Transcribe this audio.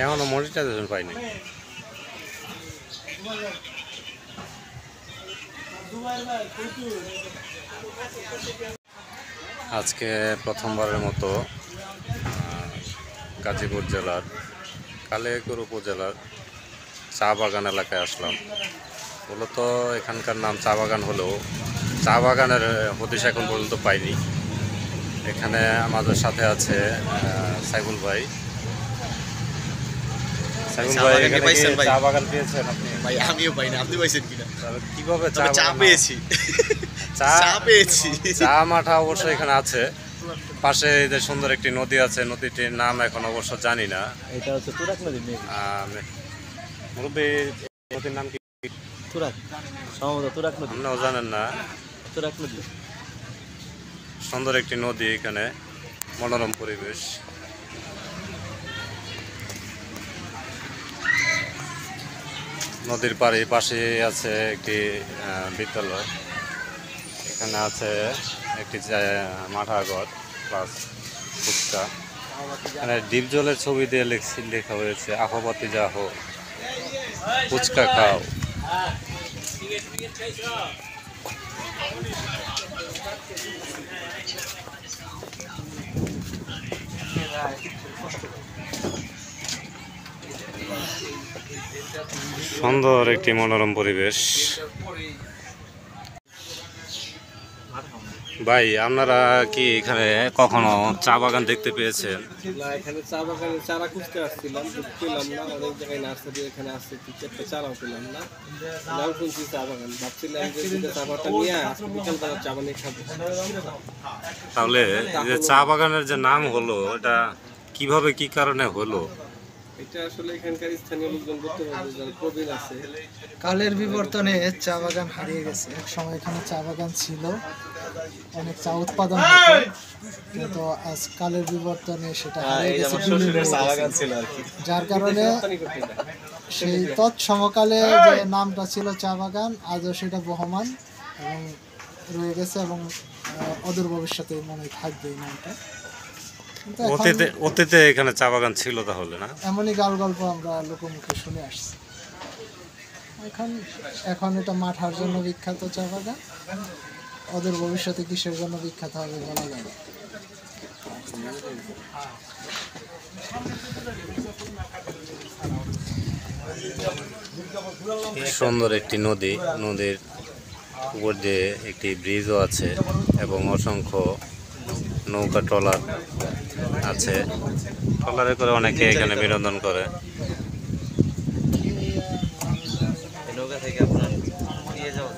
এখনো মনিটাইজেশন পাইনি। আজকে প্রথমবারের মতো গাজীপুর জেলার কালিয়াকৈর উপজেলার চা বাগান এলাকায় আসলাম। মূলত এখানকার নাম চা বাগান হলেও চা বাগানের হদিশ এখন পর্যন্ত পাইনি। এখানে আমাদের সাথে আছে সাইফুল ভাই। সাইফুল ভাই, এখানে কি চা বাগান পেয়েছেন আপনি? ভাই আমিও পাইনি, আপনি পাইছেন কিনা? কিভাবে চা পেয়েছি? চা পেয়েছি। চা মাঠা অবশ্য এখানে আছে, পাশে যে সুন্দর একটি নদী আছে, নদীটির নাম এখন অবশ্য জানি না। এটা হচ্ছে তুরাগ নদী। মুরব্বী, নদীর নাম কি? তুরাগ, সম্ভবত তুরাগ নদী। আপনিও জানেন না? তুরাগ নদী। সুন্দর একটি নদী, এখানে মনোরম পরিবেশ। নদীর পাশে আছে একটি বিদ্যালয়। এখানে আছে একটি মাঠাঘর প্লাস ফুচকা। এখানে ডিপ জলের ছবি দিয়ে লেখা হয়েছে আহবাতি যাহ ফুচকা খাও। সুন্দর একটি মনোরম পরিবেশ। ভাই, আপনারা কি এখানে কখনো চা বাগান দেখতে পেয়েছেন? না, এখানে চা বাগানের চারা খুঁজতে আসছিলাম, পেলাম না। অনেক জায়গায় নার্সারি এখানে আসছে, একটা চারাও পেলাম না। নাম শুনছি চা বাগান, ভাবছিলাম যে চা বাগানটা নিয়ে আজকে বিকেলবেলা চা বানিয়ে খাবো। তাহলে যে চা বাগানের যে নাম হলো, এটা কিভাবে কি কারণে হলো? এটা আসলে এখানকার স্থানীয় লোকজন করতে পারবে, যারা প্রবীণ আছে। কালের বিবর্তনে চা বাগান হারিয়ে গেছে। এক সময় এখানে চা বাগান ছিল, অনেক চা উৎপাদন হতো, কিন্তু আজ কালের বিবর্তনে সেটা হারিয়ে গেছে। যার কারণে সেই তৎসমকালে যে নামটা ছিল চা বাগান, আজও সেটা বহমান এবং রয়ে গেছে, এবং অদূর ভবিষ্যতে মনে হয় থাকবে এই নামটা। অতীতে এখানে চা বাগান ছিল তাহলে, না? এমনই গাল গল্প আমরা লোকমুখে শুনে আসছি। এখন এটা মাঠার জন্য বিখ্যাত চা বাগান, অদূর ভবিষ্যতে কিসের জন্য বিখ্যাত হবে বলা যাবে। সুন্দর একটি নদী, নদীর উপর দিয়ে একটি ব্রিজও আছে এবং অসংখ্য নৌকা ট্রলার আছে। ট্রলারে করে অনেকে এখানে বিনোদন করে। নৌকা থেকে আপনার নিয়ে যাওয়া